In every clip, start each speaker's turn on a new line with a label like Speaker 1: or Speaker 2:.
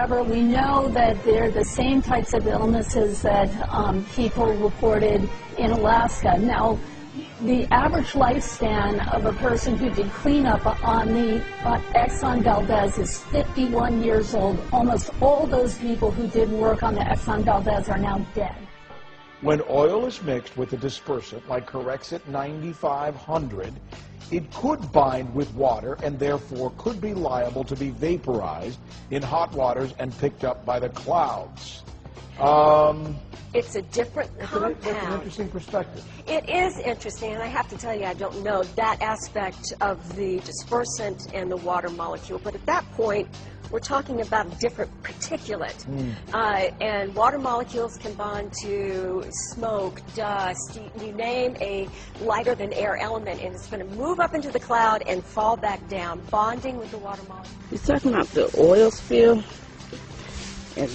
Speaker 1: However, we know that they're the same types of illnesses that people reported in Alaska. Now, the average lifespan of a person who did cleanup on the Exxon Valdez is 51 years old. Almost all those people who did work on the Exxon Valdez are now dead.
Speaker 2: When oil is mixed with a dispersant like Corexit 9500, it could bind with water and therefore could be liable to be vaporized in hot waters and picked up by the clouds.
Speaker 3: It's a different compound.
Speaker 2: That's an interesting perspective.
Speaker 3: It is interesting, and I have to tell you, I don't know that aspect of the dispersant and the water molecule, but at that point, we're talking about a different particulate. And water molecules can bond to smoke, dust, you name a lighter than air element, and it's going to move up into the cloud and fall back down, bonding with the water molecule.
Speaker 4: You're talking about the oil spill and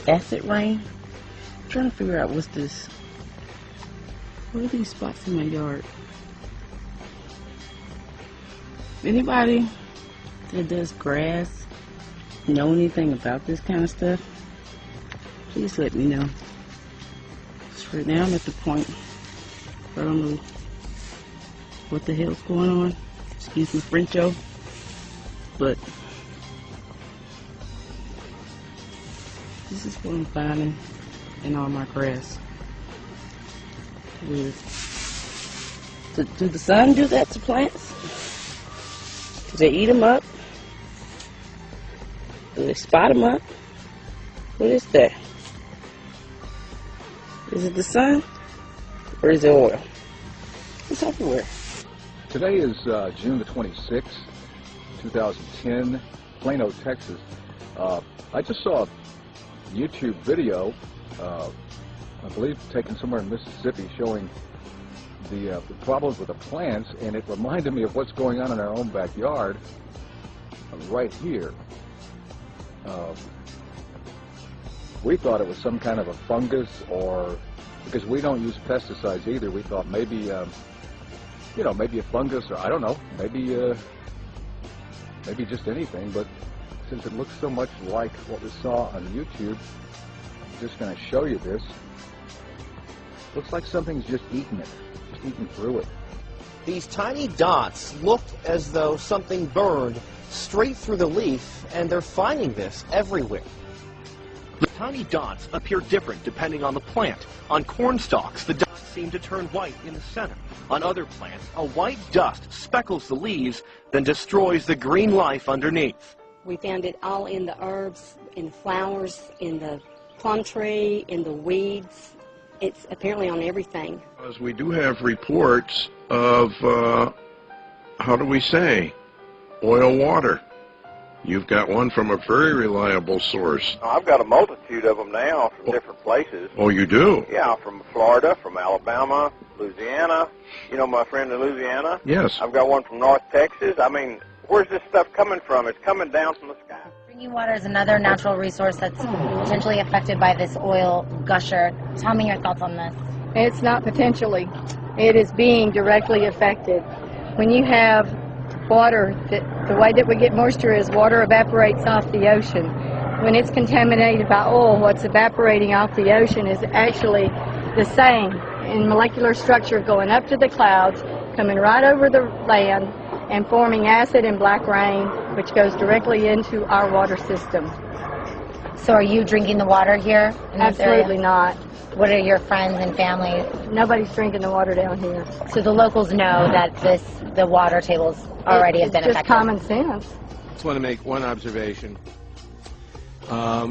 Speaker 4: acid rain? I'm trying to figure out what's this. What are these spots in my yard? Anybody that does grass know anything about this kind of stuff? Please let me know. Because right now I'm at the point where I don't know what the hell's going on. Excuse me, Frencho. But this is what I'm finding in all my grass. Weird. Do the sun do that to plants? Do they eat them up? Do they spot them up? What is that? Is it the sun? Or is it oil? It's everywhere.
Speaker 5: Today is June the 26th, 2010, Plano, Texas. I just saw a YouTube video, I believe taken somewhere in Mississippi, showing the problems with the plants, and it reminded me of what's going on in our own backyard right here. We thought it was some kind of a fungus, or because we don't use pesticides either, we thought maybe you know, maybe a fungus, or I don't know, maybe just anything. But since it looks so much like what we saw on YouTube, I'm just going to show you this. Looks like something's just eating it, just eating through it.
Speaker 6: These tiny dots looked as though something burned straight through the leaf, and they're finding this everywhere. The tiny dots appear different depending on the plant. On corn stalks, the dots seem to turn white in the center. On other plants, a white dust speckles the leaves, then destroys the green life underneath.
Speaker 7: We found it all in the herbs, in the flowers, in the plum tree, in the weeds. It's apparently on everything.
Speaker 8: Because we do have reports of, how do we say, oil water. You've got one from a very reliable source.
Speaker 9: I've got a multitude of them now from different places.
Speaker 8: Oh, you do?
Speaker 9: Yeah, from Florida, from Alabama, Louisiana. You know my friend in Louisiana?
Speaker 8: Yes.
Speaker 9: I've got one from North Texas. I mean, where's this stuff coming from? It's coming down from the sky.
Speaker 10: Drinking water is another natural resource that's potentially affected by this oil gusher. Tell me your thoughts on this.
Speaker 1: It's not potentially. It is being directly affected. When you have water, the way that we get moisture is water evaporates off the ocean. When it's contaminated by oil, what's evaporating off the ocean is actually the same in molecular structure, going up to the clouds, coming right over the land, and forming acid and black rain, which goes directly into our water system.
Speaker 10: So are you drinking the water here in this area?
Speaker 1: Absolutely not.
Speaker 10: What are your friends and family?
Speaker 1: Nobody's drinking the water down here.
Speaker 10: So the locals know that the water tables already have been affected.
Speaker 1: It's just common sense.
Speaker 11: I just want to make one observation,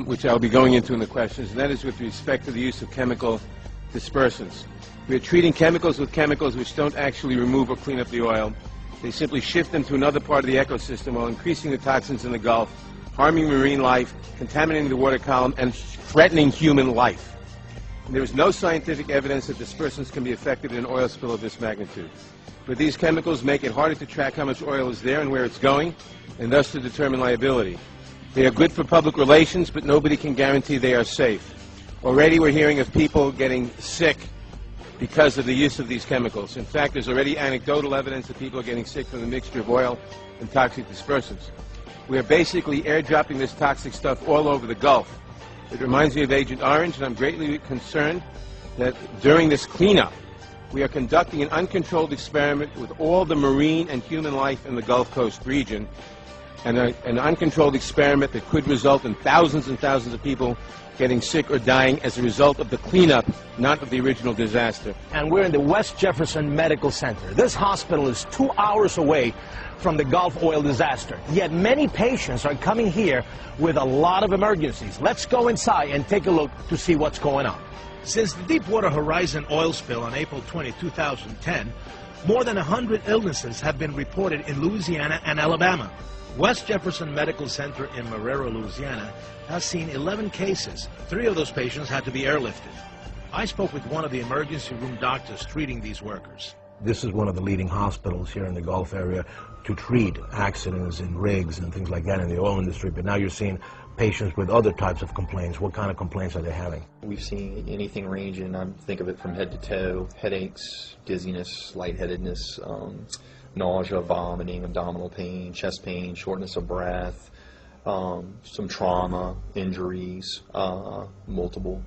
Speaker 11: which I'll be going into in the questions, and that is with respect to the use of chemical dispersants. We are treating chemicals with chemicals which don't actually remove or clean up the oil. They simply shift them to another part of the ecosystem while increasing the toxins in the Gulf, harming marine life, contaminating the water column, and threatening human life. And there is no scientific evidence that dispersants can be effective in an oil spill of this magnitude. But these chemicals make it harder to track how much oil is there and where it's going, and thus to determine liability. They are good for public relations, but nobody can guarantee they are safe. Already we're hearing of people getting sick because of the use of these chemicals. In fact, there's already anecdotal evidence that people are getting sick from the mixture of oil and toxic dispersants. We are basically airdropping this toxic stuff all over the Gulf. It reminds me of Agent Orange, and I'm greatly concerned that during this cleanup, we are conducting an uncontrolled experiment with all the marine and human life in the Gulf Coast region, and an uncontrolled experiment that could result in thousands and thousands of people getting sick or dying as a result of the cleanup, not of the original disaster.
Speaker 12: And we're in the West Jefferson Medical Center. This hospital is 2 hours away from the Gulf oil disaster. Yet many patients are coming here with a lot of emergencies. Let's go inside and take a look to see what's going on. Since the Deepwater Horizon oil spill on April 20, 2010, more than 100 illnesses have been reported in Louisiana and Alabama. West Jefferson Medical Center in Marrero, Louisiana, has seen 11 cases. 3 of those patients had to be airlifted. I spoke with one of the emergency room doctors treating these workers. This is one of the leading hospitals here in the Gulf area to treat accidents and rigs and things like that in the oil industry, but now you're seeing patients with other types of complaints. What kind of complaints are they having?
Speaker 13: We've seen anything ranging, I think of it from head to toe, headaches, dizziness, lightheadedness, nausea, vomiting, abdominal pain, chest pain, shortness of breath, some trauma, injuries, multiple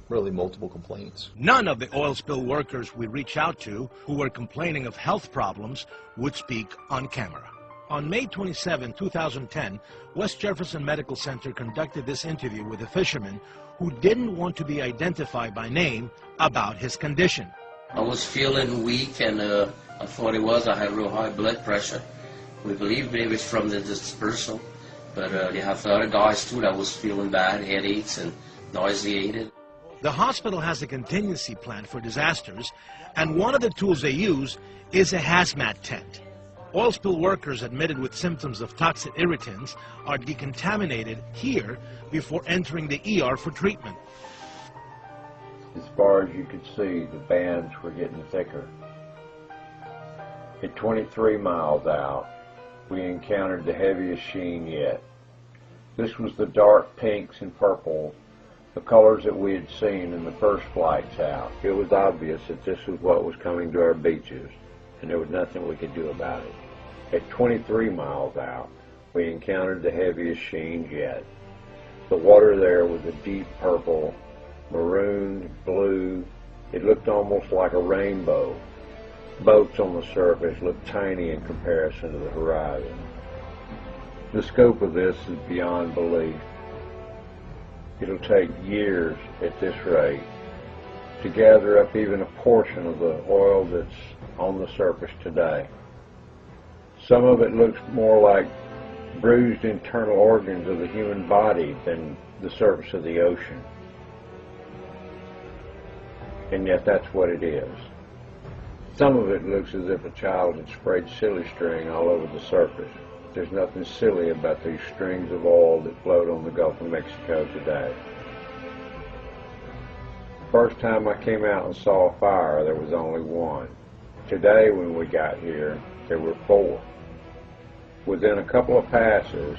Speaker 13: complaints.
Speaker 12: None of the oil spill workers we reached out to who were complaining of health problems would speak on camera. On May 27, 2010, West Jefferson Medical Center conducted this interview with a fisherman who didn't want to be identified by name about his condition.
Speaker 14: I was feeling weak, and I thought it was. I had real high blood pressure. We believe maybe it's from the dispersal, but they have other guys too that was feeling bad, headaches and nauseated.
Speaker 12: The hospital has a contingency plan for disasters, and one of the tools they use is a hazmat tent. Oil spill workers admitted with symptoms of toxic irritants are decontaminated here before entering the ER for treatment.
Speaker 15: As far as you could see, the bands were getting thicker. At 23 miles out, we encountered the heaviest sheen yet. This was the dark pinks and purples, the colors that we had seen in the first flights out. It was obvious that this was what was coming to our beaches, and there was nothing we could do about it. At 23 miles out, we encountered the heaviest sheen yet. The water there was a deep purple, maroon, blue. It looked almost like a rainbow. Boats on the surface looked tiny in comparison to the horizon. The scope of this is beyond belief. It'll take years at this rate to gather up even a portion of the oil that's on the surface today. Some of it looks more like bruised internal organs of the human body than the surface of the ocean. And yet that's what it is. Some of it looks as if a child had sprayed silly string all over the surface. There's nothing silly about these strings of oil that float on the Gulf of Mexico today. First time I came out and saw a fire, there was only one. Today, when we got here, there were 4. Within a couple of passes,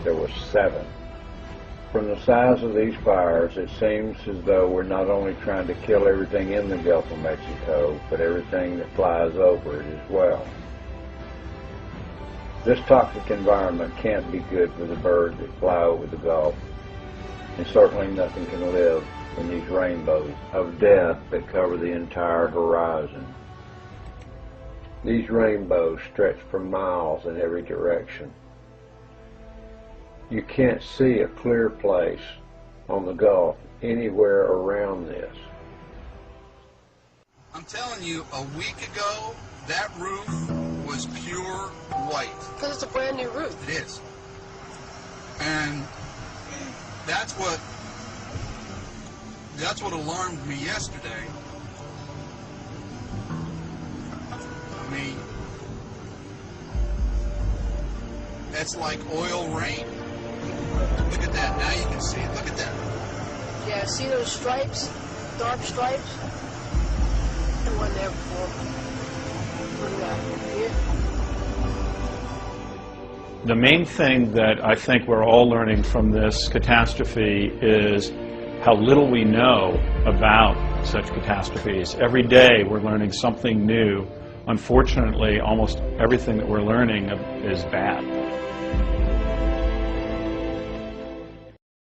Speaker 15: there were 7. From the size of these fires, it seems as though we're not only trying to kill everything in the Gulf of Mexico, but everything that flies over it as well. This toxic environment can't be good for the birds that fly over the Gulf, and certainly nothing can live in these rainbows of death that cover the entire horizon. These rainbows stretch for miles in every direction. You can't see a clear place on the Gulf anywhere around this.
Speaker 16: I'm telling you, a week ago, that roof was pure white.
Speaker 3: Because it's a brand new roof.
Speaker 16: It is. And that's what alarmed me yesterday. I mean, that's like oil rain. Look at that. Now you can see it. Look at that.
Speaker 3: Yeah, see those stripes? Dark stripes? There wasn't there before. Look at that. Here.
Speaker 17: The main thing that I think we're all learning from this catastrophe is how little we know about such catastrophes. Every day we're learning something new. Unfortunately, almost everything that we're learning is bad.